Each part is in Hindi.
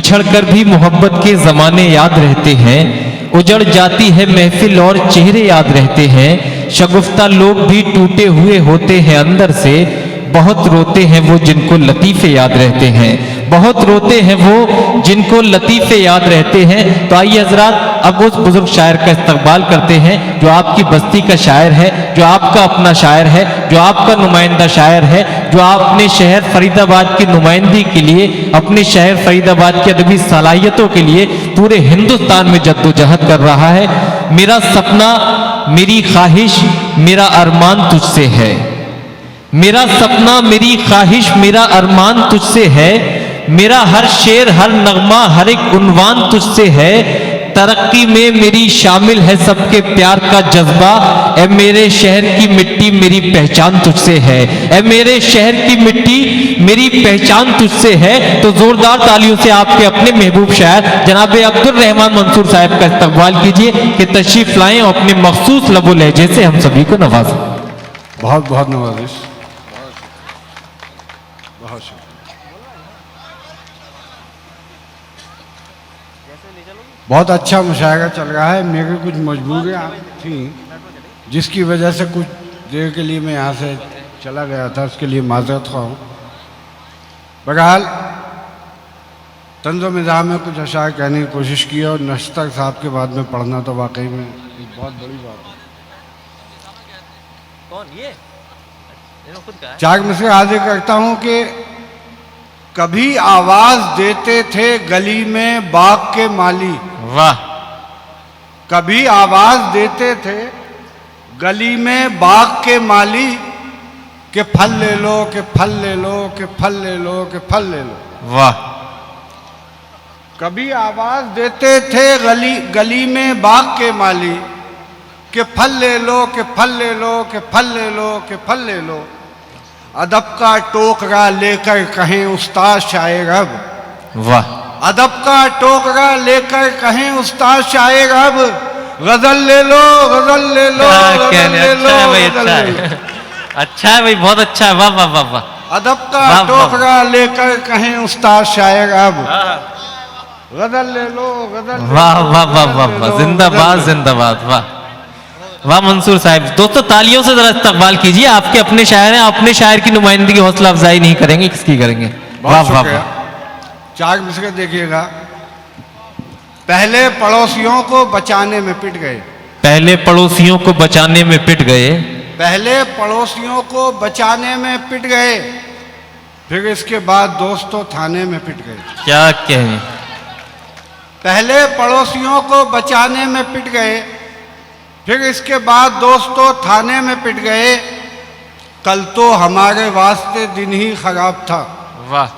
बिछड़कर भी मोहब्बत के ज़माने याद रहते हैं। उजड़ जाती है महफिल और चेहरे याद रहते हैं। शगुफ्ता लोग भी टूटे हुए होते हैं अंदर से। बहुत रोते हैं वो जिनको लतीफ़े याद रहते हैं। बहुत रोते हैं वो जिनको लतीफ़े याद रहते हैं। तो आइए हज़रात अब उस बुजुर्ग शायर का इस्तकबाल करते हैं जो आपकी बस्ती का शायर है, जो आपका अपना शायर है, जो आपका नुमाइंदा शायर है, जो आपने शहर फरीदाबाद की नुमाइंदगी के लिए, अपने शहर फरीदाबाद की अदबी सलाहियतों के लिए पूरे हिंदुस्तान में जद्दोजहद कर रहा है। मेरा सपना, मेरी ख्वाहिश, मेरा अरमान तुझसे है। मेरा सपना, मेरी ख्वाहिश, मेरा अरमान तुझसे है। मेरा हर शेर, हर नगमा, हर एक उन्वान तुझसे है। तरक्की में मेरी शामिल है सबके प्यार का जज्बा। ए मेरे शहर की मिट्टी, मेरी पहचान तुझसे है। ए मेरे शहर की मिट्टी, मेरी पहचान तुझसे है। तो जोरदार तालियों से आपके अपने महबूब शायर जनाब अब्दुल रहमान मंसूर साहब का इस्तकबाल कीजिए कि तशरीफ लाएं और अपने मखसूस लबो लहजे से हम सभी को नवाजें। बहुत बहुत नवाजिश। बहुत शुक्रिया। बहुत अच्छा मुशायरा चल रहा है। मेरी कुछ मजबूरियाँ थी जिसकी वजह से कुछ देर के लिए मैं यहाँ से चला गया था, उसके लिए माजरत ख्वाह हूँ। बहरहाल तंज़ो मिज़ाह में कुछ अशार कहने की कोशिश की और नश्तर साहब के बाद में पढ़ना तो वाकई में एक बहुत बड़ी बात है। कौन ये? खुद का है? चाक मिसरे हाजिर करता हूँ कि कभी आवाज देते थे गली में बाग के माली। वाह। कभी आवाज देते थे गली में बाग के माली कि फल ले लो, कि फल ले लो, कि फल ले लो, कि फल ले लो। वाह। कभी आवाज देते थे गली में बाग के माली कि फल ले लो, कि फल ले लो, कि फल ले लो, कि फल ले लो। अदब का टोकरा लेकर कहें उस्ताद शायर अब। वाह। अदब का टोकरा लेकर कहें उस्ताद शायर अब। गजल ले लो, गजल ले लो, गजल ले लो, गजल ले लो। अच्छा है भाई, बहुत अच्छा है। वाह वाह वाह वाह। अदब का टोकरा लेकर कहें उस्ताद शायर अब। गजल ले लो, गजल। वाह वाह वाह वाह वाह, जिंदाबाद जिंदाबाद। वाह वाह मंसूर साहब। दोस्तों तालियों से जरा इस्तकबाल कीजिए। आपके अपने शायर हैं, अपने शायर की नुमाइंदगी हौसला अफजाई नहीं करेंगे, किसकी करेंगे? वाह वाह वाह। चाक मिसरे देखिएगा। पहले पड़ोसियों को बचाने में पिट गए। पहले पड़ोसियों को बचाने में पिट गए। पहले पड़ोसियों को बचाने में पिट गए, फिर इसके बाद दोस्तों थाने में पिट गए। क्या कहें? पहले पड़ोसियों को बचाने में पिट गए, फिर इसके बाद दोस्तों थाने में पिट गए। कल तो हमारे वास्ते दिन ही खराब था। वाह।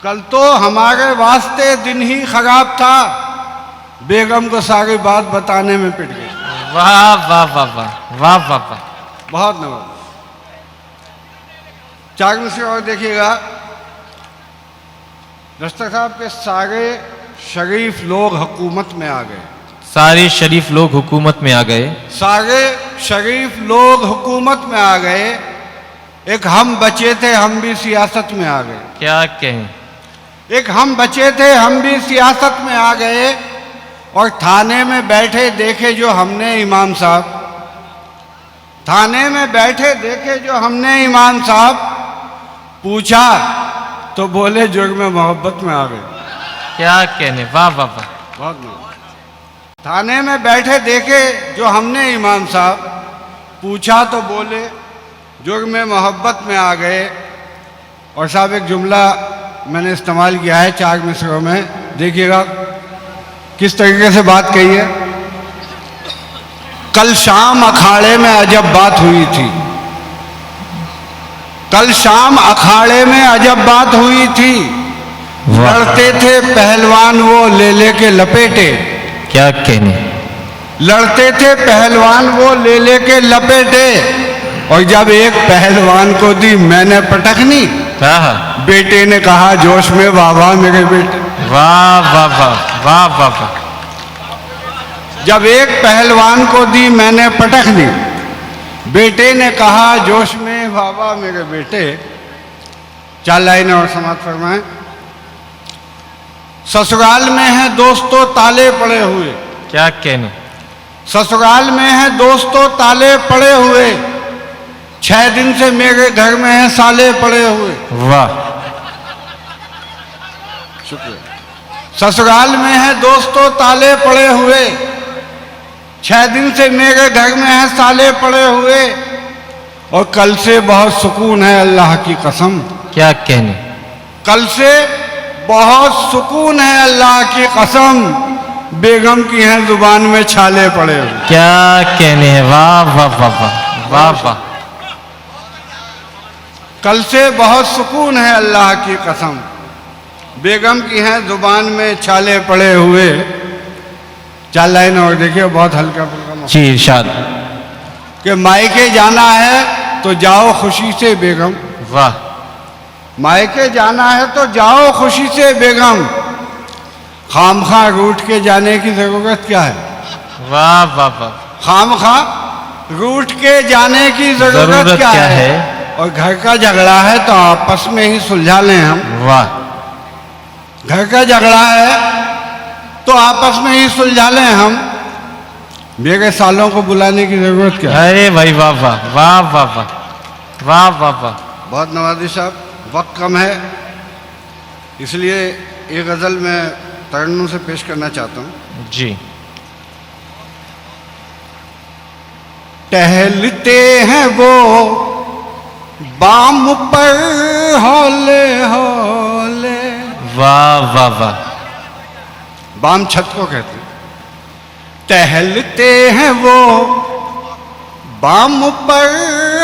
कल तो हमारे वास्ते दिन ही खराब था, बेगम को सारी बात बताने में पिट गए। वाह वाह वाह वाह वाह वाह वाह। बहुत नवाज। चाक मिसरे और देखिएगा। दस्तक साहब के सारे शरीफ लोग हुकूमत में आ गए। सारे शरीफ लोग हुकूमत में आ गए। सारे शरीफ लोग हुकूमत में आ गए। एक हम बचे थे, हम भी सियासत में आ गए। क्या कहें? एक हम बचे थे, हम भी सियासत में आ गए। और थाने में बैठे देखे जो हमने इमाम साहब, थाने में बैठे देखे जो हमने इमाम साहब, पूछा तो बोले जुर्म मोहब्बत में आ गए। क्या कहने? वाह वाह वाह। बहुत नहीं। थाने में बैठे देखे जो हमने इमाम साहब, पूछा तो बोले जुर्म मोहब्बत में आ गए। और साहब एक जुमला मैंने इस्तेमाल किया है चाक मिसरों में, देखिएगा किस तरीके से बात कही है। कल शाम अखाड़े में अजब बात हुई थी। कल शाम अखाड़े में अजब बात हुई थी। लड़ते थे पहलवान वो ले लेके लपेटे। क्या कहने? लड़ते थे पहलवान वो ले लेके लपेटे। और जब एक पहलवान को दी मैंने पटकनी, बेटे ने कहा जोश में वाह वाह मेरे बेटे। वाह वाह वाह वाह वाह वाह। जब एक पहलवान को दी मैंने पटकनी, बेटे ने कहा जोश में वाह वाह मेरे बेटे। 4 लाइनें और समाप्त फरमाएं। ससुराल में है दोस्तों ताले पड़े हुए, क्या कहने, ससुराल में है दोस्तों ताले पड़े हुए, 6 दिन से मेरे घर में है साले पड़े हुए। वाह, ससुराल में है दोस्तों ताले पड़े हुए, 6 दिन से मेरे घर में है साले पड़े हुए, और कल से बहुत सुकून है अल्लाह की कसम। क्या कहने, कल से बहुत सुकून है अल्लाह की कसम, बेगम की हैं जुबान में छाले पड़े हुए। क्या कहने हैं, वाह वाह वाह वाह वाह वाह। कल से बहुत सुकून है अल्लाह की कसम, बेगम की हैं जुबान में छाले पड़े हुए। 4 लाइन और देखिए, बहुत हल्का फुल्का जी इरशाद। कि मायके जाना है तो जाओ खुशी से बेगम, वाह, मायके जाना है तो जाओ खुशी से बेगम, खामखा रूठ के जाने की जरूरत क्या है। वाह वाह वाह, खामखा रूठ के जाने की जरूरत क्या है। और घर का झगड़ा है तो आपस में ही सुलझा लें हम। वाह, घर का झगड़ा है तो आपस में ही सुलझा लें हम, मेरे सालों को बुलाने की जरूरत क्या है। अरे भाई वाह वाह वाह वाह वाह वाह वाह वाह। बहुत नवाजी साहब, वक्त कम है इसलिए एक गज़ल मैं तरन्नुम से पेश करना चाहता हूँ। जी। टहलते हैं वो बाम पर हौले हौले, वाह वाह वाह, बाम छत को कहते हैं। टहलते हैं वो बाम पर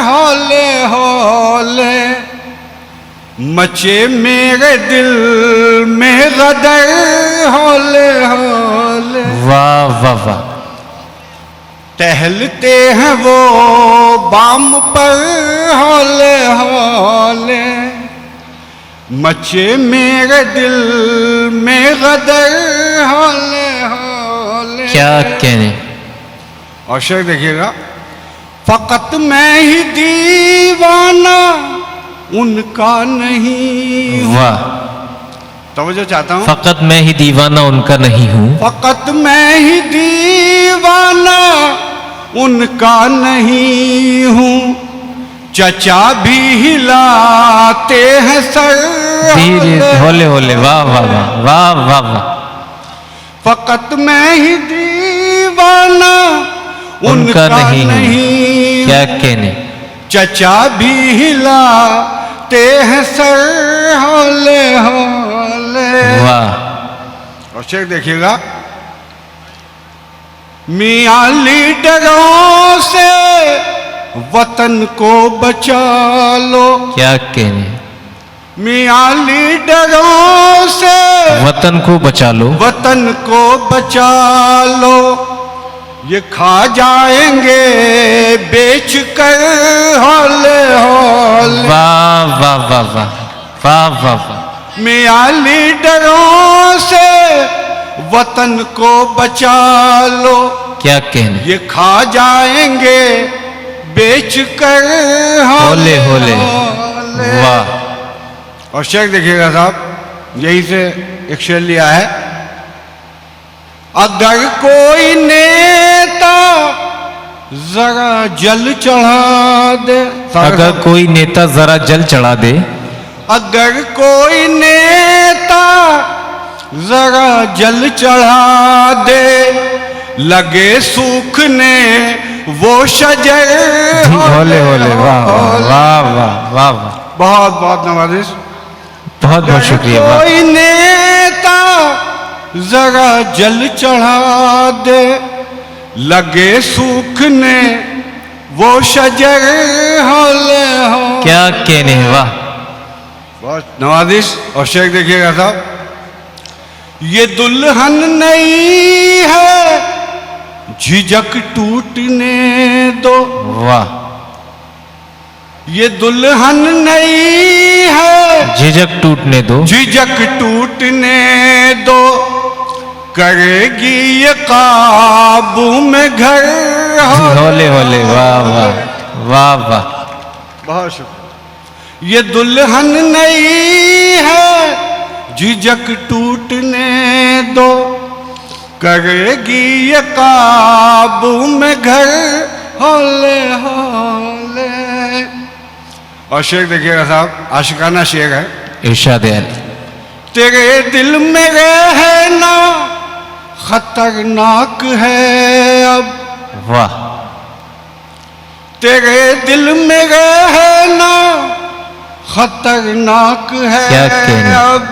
हौले हौले, मचे मेरे दिल में गदर हौले हौले। वाह वाह वाह, टहलते हैं वो बाम पर हौले हौले, मचे मेरे दिल में गदर हौले हौले। क्या कहने। और शेर देखिएगा, फकत मैं ही दीवाना उनका नहीं हूं। वाह, तवज्जो चाहता हूं। फकत मैं ही दीवाना उनका नहीं हूँ। फकत मैं ही दीवाना उनका नहीं हूं, चचा भी हिलाते हैं सर धीरे होले होले, वाह वाह वाह वाह वाह वाह। फकत मैं ही दीवाना उनका नहीं हूँ। क्या कहने। चचा भी हिलाते हैं सर हौले हौले। वाह। और शेर देखिएगा, मियां लीडरों से वतन को बचा लो। क्या कहने। मियां लीडरों से वतन को बचा लो। वतन को बचा लो, ये खा जाएंगे बेच कर हौले हौले। वाह वाह वाह वाह वाह वाह वाह। मियां लीडरों से वतन को बचा लो, क्या कहने। ये खा जाएंगे बेच कर होले होले। वाह। और शेर देखिएगा साहब, यही से एक शेर लिया है, अगर कोई नेता जरा जल चढ़ा दे। अगर कोई नेता जरा जल चढ़ा दे। अगर कोई नेता जरा जल चढ़ा दे, लगे सूखने वो शजर होले होले। वाह वाह वाह वाह वाह। बहुत बहुत नवाजिश, बहुत बहुत शुक्रिया। वाह। कोई नेता जरा जल चढ़ा दे, लगे सूखने वो शजर हौले हो। क्या कहने हैं। वाह। बहुत नवाजिश। और शेर देखिएगा साहब, ये दुल्हन नहीं है झिझक टूटने दो। वाह। ये दुल्हन नहीं है झिझक टूटने दो। झिझक टूटने दो, करेगी ये काबू में घर होले होले। वाह वाह वाह वाह। बहुत शुक्रिया। ये दुल्हन नहीं है झिझक टूटने दो, करेगी ये काबू में घर हौले हौले। और शेर देखिएगा साहब, आशिकाना शेर है। इरशाद है। तेरे दिल में रहना खतरनाक है अब, वाह। तेरे दिल में रहना खतरनाक है क्या कहना? अब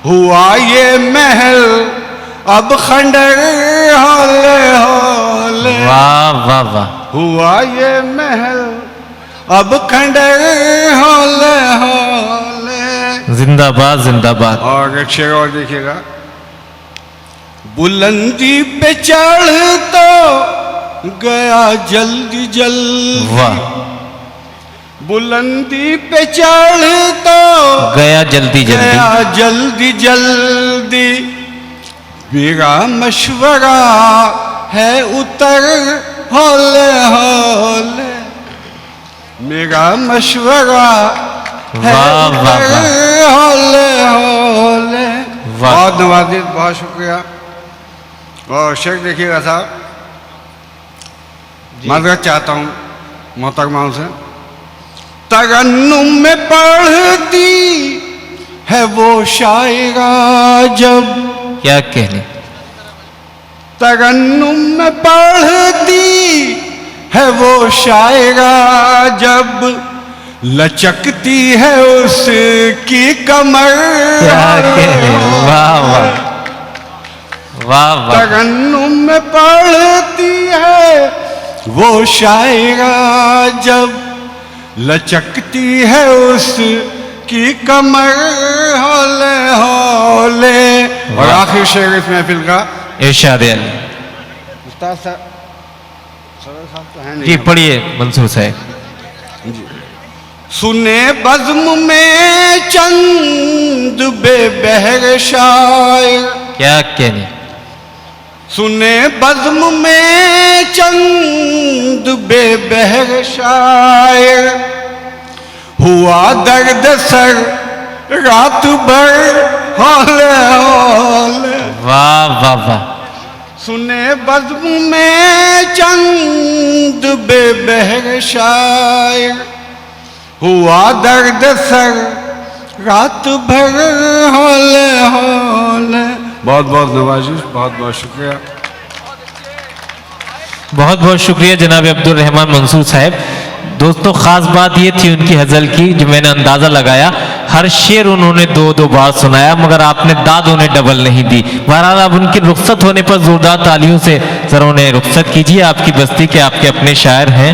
हुआ ये महल अब खंडर हौले हौले। वाह वाह वाह। हुआ ये महल अब खंडर हौले हौले। जिंदाबाद जिंदाबाद। और एक शेर और देखिएगा, बुलंदी पे चढ़ तो गया जल्दी जल्दी। वाह। बुलंदी पे चढ़ तो गया जल्दी जल्दी। गया जल्दी जल्दी। मेरा मशवरा है उतर हौले हौले। मेरा मशवरा है वाह, वाह, उतर वाह। हौले हौले। वाह। बहुत नवाजिश, बहुत शुक्रिया। और शेर देखिएगा साहब, माजरत चाहता हूँ मोहतरमाओं से। तरन्नुम में पढ़ती है वो शायरा जब, क्या कहने। तरन्नुम में पढ़ती है वो शायरा जब, लचकती है उसकी कमर। क्या कहने। वाह वाह वाह वाह। तरन्नुम में पढ़ती है वो शायरा जब, लचकती है उसकी कमर हौले हौले। और आखिर शेर इस महफिल का, इरशाद है। उस्ताद साहब तो है नहीं। जी पढ़िए मंसूर साहब। सुने बज़्म में चंद बेबहर शायर। क्या कहने। सुने बज़्म में चंद बेबहर शायर, हुआ दर्द सर रात भर हौले हौले। वाह वाह वाह। सुने बज़्म में चंद बेबहर शायर, हुआ दर्द सर रात भर हौले हौले। बहुत बहुत नवाजिश, बहुत बहुत शुक्रिया। बहुत बहुत शुक्रिया जनाब अब्दुल रहमान मंसूर साहब। दोस्तों खास बात ये थी उनकी गजल की, जो मैंने अंदाजा लगाया हर शेर उन्होंने दो दो बार सुनाया, मगर आपने दाद उन्हें डबल नहीं दी। बहरहाल अब उनकी रुखसत होने पर जोरदार तालियों से जरा उन्हें रुखसत कीजिए। आपकी बस्ती के आपके अपने शायर हैं।